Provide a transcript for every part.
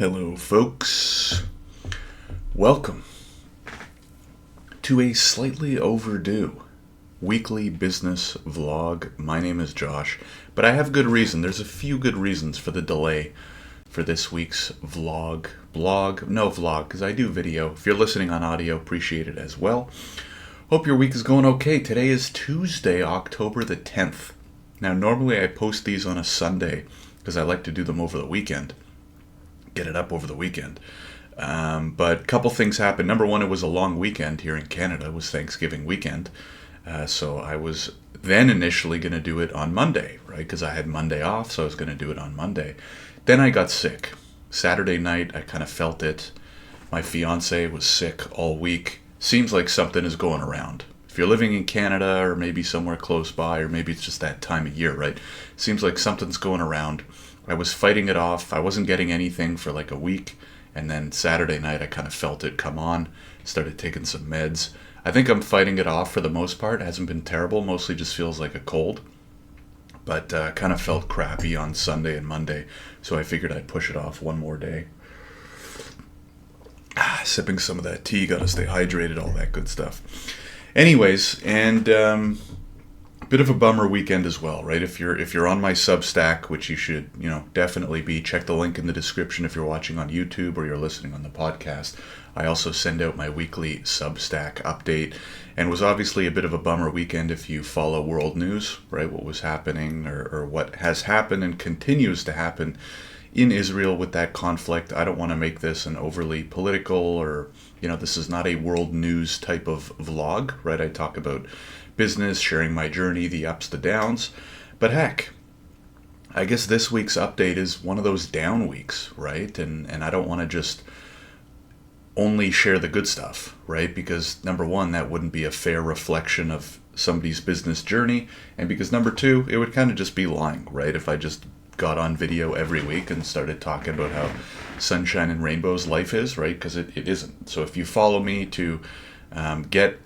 Hello, folks. Welcome to a slightly overdue weekly business vlog. My name is Josh, but I have good reason. There's a few good reasons for the delay for this week's vlog, because I do video. If you're listening on audio, appreciate it as well. Hope your week is going okay. Today is Tuesday, October the 10th. Now, normally I post these on a Sunday because I like to do them over the weekend. Get it up over the weekend. But a couple things happened. Number one, it was a long weekend here in Canada. It was Thanksgiving weekend. So I was then initially going to do it on Monday, right? Because I had Monday off, so I was going to do it on Monday. Then I got sick. Saturday night, I kind of felt it. My fiance was sick all week. Seems like something is going around. If you're living in Canada or maybe somewhere close by, or maybe it's just that time of year, right? Seems like something's going around. I was fighting it off. I wasn't getting anything for like a week. And then Saturday night, I kind of felt it come on. Started taking some meds. I think I'm fighting it off for the most part. It hasn't been terrible. Mostly just feels like a cold. But kind of felt crappy on Sunday and Monday. So I figured I'd push it off one more day. Sipping some of that tea. Got to stay hydrated. All that good stuff. Anyways, and bit of a bummer weekend as well, right? If you're on my Substack, which you should, definitely be, check the link in the description if you're watching on YouTube or you're listening on the podcast. I also send out my weekly Substack update, and was obviously a bit of a bummer weekend if you follow world news, right? What was happening or what has happened and continues to happen in Israel with that conflict. I don't want to make this an overly political or, this is not a world news type of vlog, right? I talk about business, sharing my journey, the ups, the downs. But heck, I guess this week's update is one of those down weeks, right? And I don't want to just only share the good stuff, right? Because number one, that wouldn't be a fair reflection of somebody's business journey. And because number two, it would kind of just be lying, right? If I just got on video every week and started talking about how sunshine and rainbows life is, right? Because it isn't. So if you follow me to get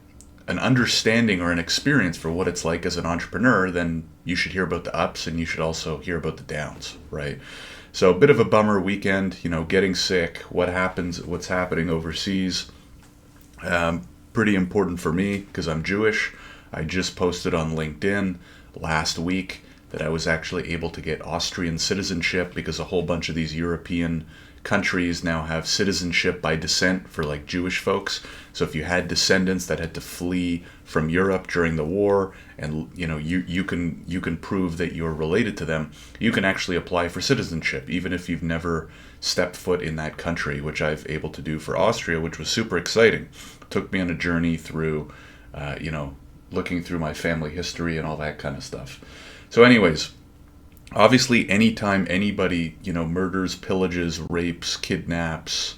an understanding or an experience for what it's like as an entrepreneur, then you should hear about the ups and you should also hear about the downs, right? So a bit of a bummer weekend, getting sick, what's happening overseas. Pretty important for me because I'm Jewish. I just posted on LinkedIn last week that I was actually able to get Austrian citizenship because a whole bunch of these European countries now have citizenship by descent for like Jewish folks. So if you had descendants that had to flee from Europe during the war, and you can prove that you're related to them, you can actually apply for citizenship even if you've never stepped foot in that country, which I've able to do for Austria, which was super exciting. It took me on a journey through looking through my family history and all that kind of stuff. So anyways, obviously, anytime anybody, murders, pillages, rapes, kidnaps,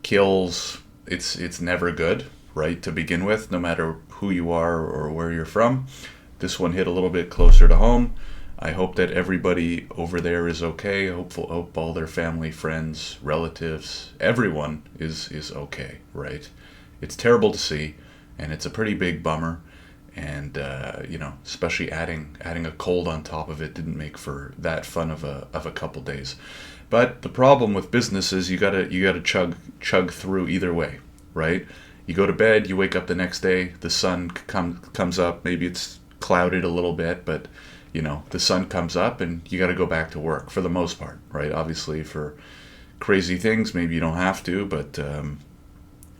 kills, it's never good, right, to begin with, no matter who you are or where you're from. This one hit a little bit closer to home. I hope that everybody over there is okay. Hope all their family, friends, relatives, everyone is okay, right? It's terrible to see, and it's a pretty big bummer. And especially adding a cold on top of it didn't make for that fun of a couple days. But the problem with business is you gotta chug through either way, right? You go to bed, you wake up the next day, the sun comes up. Maybe it's clouded a little bit, but the sun comes up, and you got to go back to work for the most part, right? Obviously, for crazy things, maybe you don't have to, but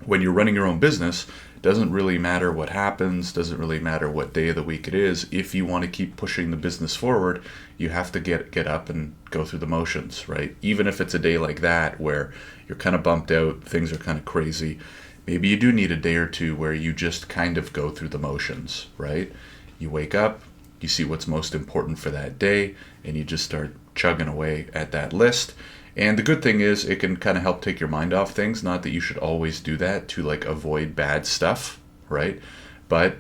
when you're running your own business, doesn't really matter what happens, doesn't really matter what day of the week it is. If you want to keep pushing the business forward, you have to get up and go through the motions, right? Even if it's a day like that where you're kind of bumped out, things are kind of crazy, maybe you do need a day or two where you just kind of go through the motions, right? You wake up, you see what's most important for that day, and you just start chugging away at that list. And the good thing is it can kind of help take your mind off things. Not that you should always do that to avoid bad stuff, right? But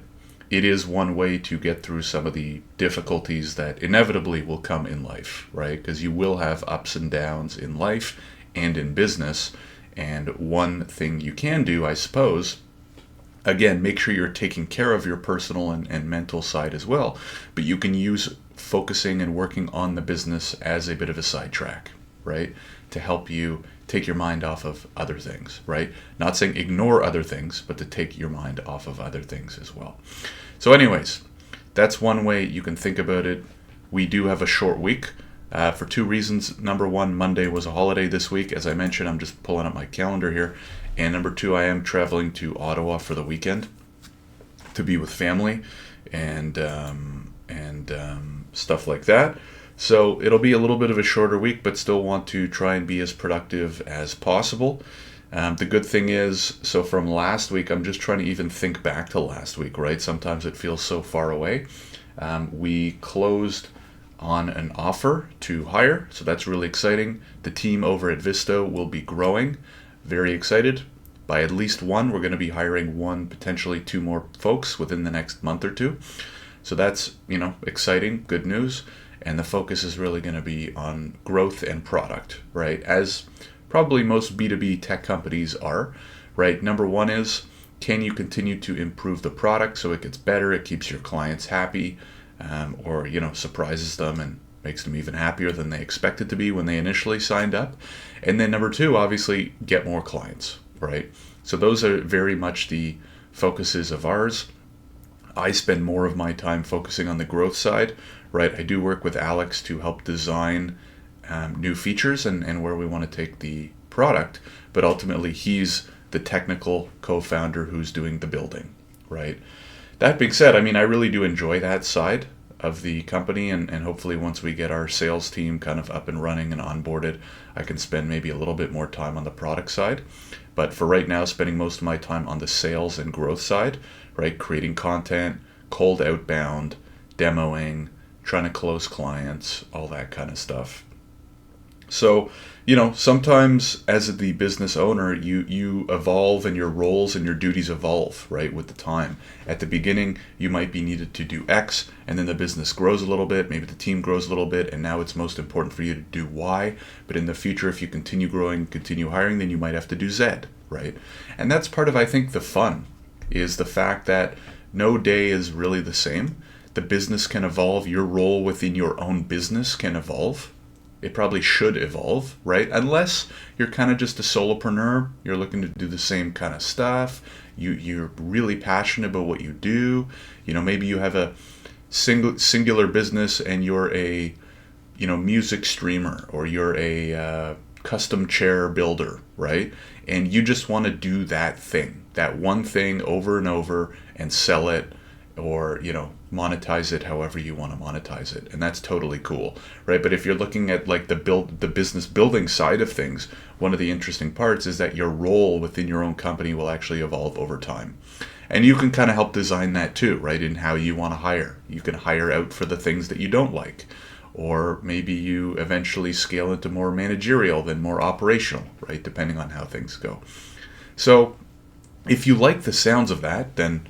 it is one way to get through some of the difficulties that inevitably will come in life, right? Because you will have ups and downs in life and in business. And one thing you can do, I suppose, again, make sure you're taking care of your personal and mental side as well. But you can use focusing and working on the business as a bit of a sidetrack, right? To help you take your mind off of other things, right? Not saying ignore other things, but to take your mind off of other things as well. So anyways, that's one way you can think about it. We do have a short week for two reasons. Number one, Monday was a holiday this week. As I mentioned, I'm just pulling up my calendar here. And number two, I am traveling to Ottawa for the weekend to be with family and stuff like that. So it'll be a little bit of a shorter week, but still want to try and be as productive as possible. The good thing is, so from last week, I'm just trying to even think back to last week, right? Sometimes it feels so far away. We closed on an offer to hire, so that's really exciting. The team over at Visto will be growing. Very excited. By at least one, we're going to be hiring one, potentially two more folks within the next month or two. So that's, exciting, good news. And the focus is really going to be on growth and product, right? As probably most B2B tech companies are, right? Number one is, can you continue to improve the product so it gets better, it keeps your clients happy, or, surprises them and makes them even happier than they expected to be when they initially signed up. And then number two, obviously, get more clients, right? So those are very much the focuses of ours. I spend more of my time focusing on the growth side, right? I do work with Alex to help design new features and where we want to take the product, but ultimately he's the technical co-founder who's doing the building, right? That being said, I really do enjoy that side of the company, and hopefully once we get our sales team kind of up and running and onboarded, I can spend maybe a little bit more time on the product side. But for right now, spending most of my time on the sales and growth side, right? Creating content, cold outbound, demoing, trying to close clients, all that kind of stuff. So, sometimes as the business owner, you evolve and your roles and your duties evolve, right, with the time. At the beginning, you might be needed to do X, and then the business grows a little bit, maybe the team grows a little bit, and now it's most important for you to do Y. But in the future, if you continue growing, continue hiring, then you might have to do Z, right? And that's part of, I think, the fun, is the fact that no day is really the same. The business can evolve, your role within your own business can evolve. It probably should evolve, right? Unless you're kind of just a solopreneur, you're looking to do the same kind of stuff, you're really passionate about what you do. Maybe you have a singular business and you're a, music streamer, or you're a custom chair builder, right? And you just want to do that thing, that one thing over and over and sell it, or monetize it however you want to monetize it, and that's totally cool, right? But if you're looking at like the business building side of things, one of the interesting parts is that your role within your own company will actually evolve over time, and you can kind of help design that too, right? In how you want to hire, you can hire out for the things that you don't like, or maybe you eventually scale into more managerial than more operational, right? Depending on how things go. So if you like the sounds of that, then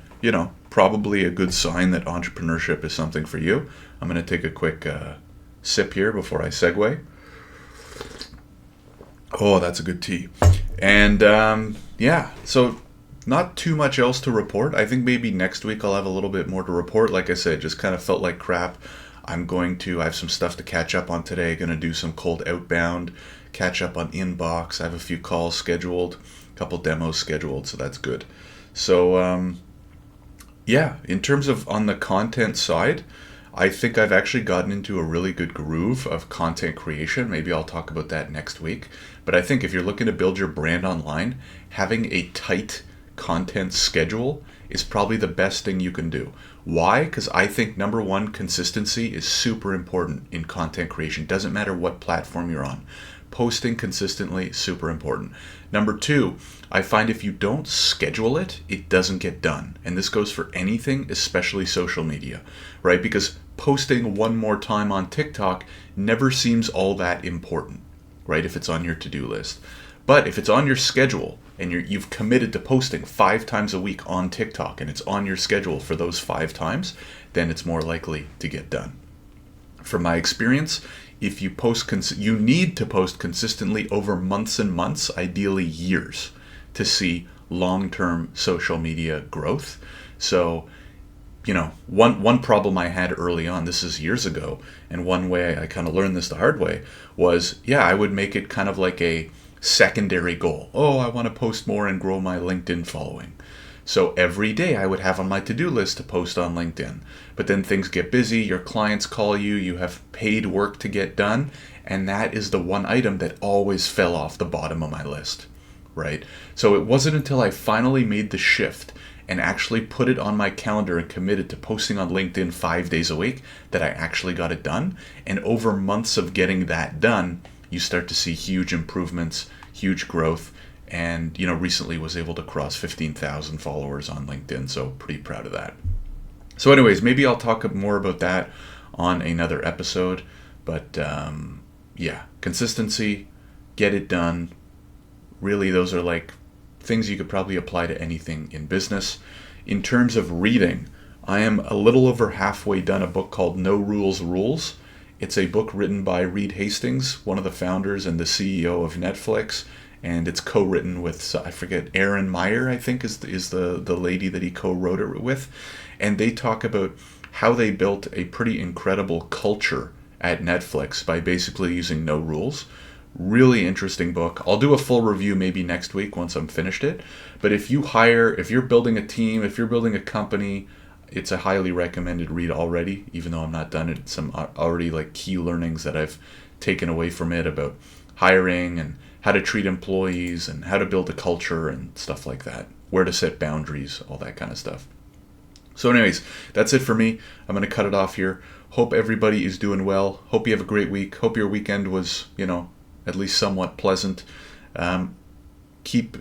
probably a good sign that entrepreneurship is something for you. I'm going to take a quick sip here before I segue. Oh, that's a good tea. And so not too much else to report. I think maybe next week I'll have a little bit more to report. Like I said, just kind of felt like crap. I have some stuff to catch up on today. Going to do some cold outbound, catch up on inbox. I have a few calls scheduled, a couple demos scheduled, so that's good. So, in terms of on the content side, I think I've actually gotten into a really good groove of content creation. Maybe I'll talk about that next week. But I think if you're looking to build your brand online, having a tight content schedule is probably the best thing you can do. Why? Because I think number one, consistency is super important in content creation. Doesn't matter what platform you're on. Posting consistently, super important. Number two, I find if you don't schedule it, it doesn't get done. And this goes for anything, especially social media, right? Because posting one more time on TikTok never seems all that important, right? If it's on your to-do list. But if it's on your schedule and you've committed to posting 5 times a week on TikTok and it's on your schedule for those 5 times, then it's more likely to get done. From my experience, if you you need to post consistently over months and months, ideally years, to see long-term social media growth. So one problem I had early on, this is years ago, and one way I kind of learned this the hard way was, I would make it kind of like a secondary goal. Oh, I want to post more and grow my LinkedIn following. So every day I would have on my to-do list to post on LinkedIn. But then things get busy, your clients call you, you have paid work to get done, and that is the one item that always fell off the bottom of my list, right? So it wasn't until I finally made the shift and actually put it on my calendar and committed to posting on LinkedIn 5 days a week that I actually got it done. And over months of getting that done, you start to see huge improvements, huge growth. And, recently was able to cross 15,000 followers on LinkedIn. So pretty proud of that. So anyways, maybe I'll talk more about that on another episode. But consistency, get it done. Really, those are like things you could probably apply to anything in business. In terms of reading, I am a little over halfway done a book called No Rules Rules. It's a book written by Reed Hastings, one of the founders and the CEO of Netflix. And it's co-written with, I forget, Erin Meyer, I think is the lady that he co-wrote it with. And they talk about how they built a pretty incredible culture at Netflix by basically using no rules. Really interesting book. I'll do a full review maybe next week once I'm finished it. But if you're building a team, if you're building a company, it's a highly recommended read already, even though I'm not done it. Some already like key learnings that I've taken away from it about hiring and how to treat employees and how to build a culture and stuff like that, where to set boundaries, all that kind of stuff. So anyways, that's it for me. I'm going to cut it off here. Hope everybody is doing well. Hope you have a great week. Hope your weekend was, at least somewhat pleasant. Keep,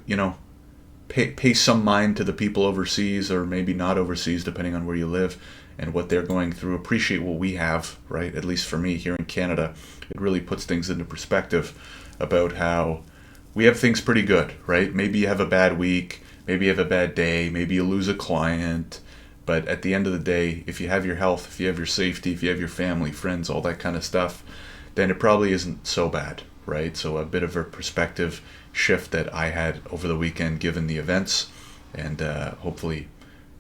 pay some mind to the people overseas, or maybe not overseas, depending on where you live and what they're going through. Appreciate what we have, right? At least for me here in Canada, it really puts things into perspective about how we have things pretty good, right? Maybe you have a bad week, maybe you have a bad day, maybe you lose a client, but at the end of the day, if you have your health, if you have your safety, if you have your family, friends, all that kind of stuff, then it probably isn't so bad, right? So a bit of a perspective shift that I had over the weekend given the events, and hopefully,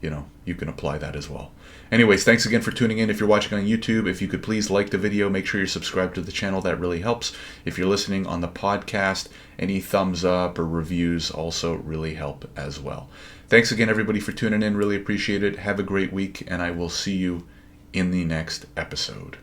you can apply that as well. Anyways, thanks again for tuning in. If you're watching on YouTube, if you could please like the video, make sure you're subscribed to the channel. That really helps. If you're listening on the podcast, any thumbs up or reviews also really help as well. Thanks again, everybody, for tuning in. Really appreciate it. Have a great week, and I will see you in the next episode.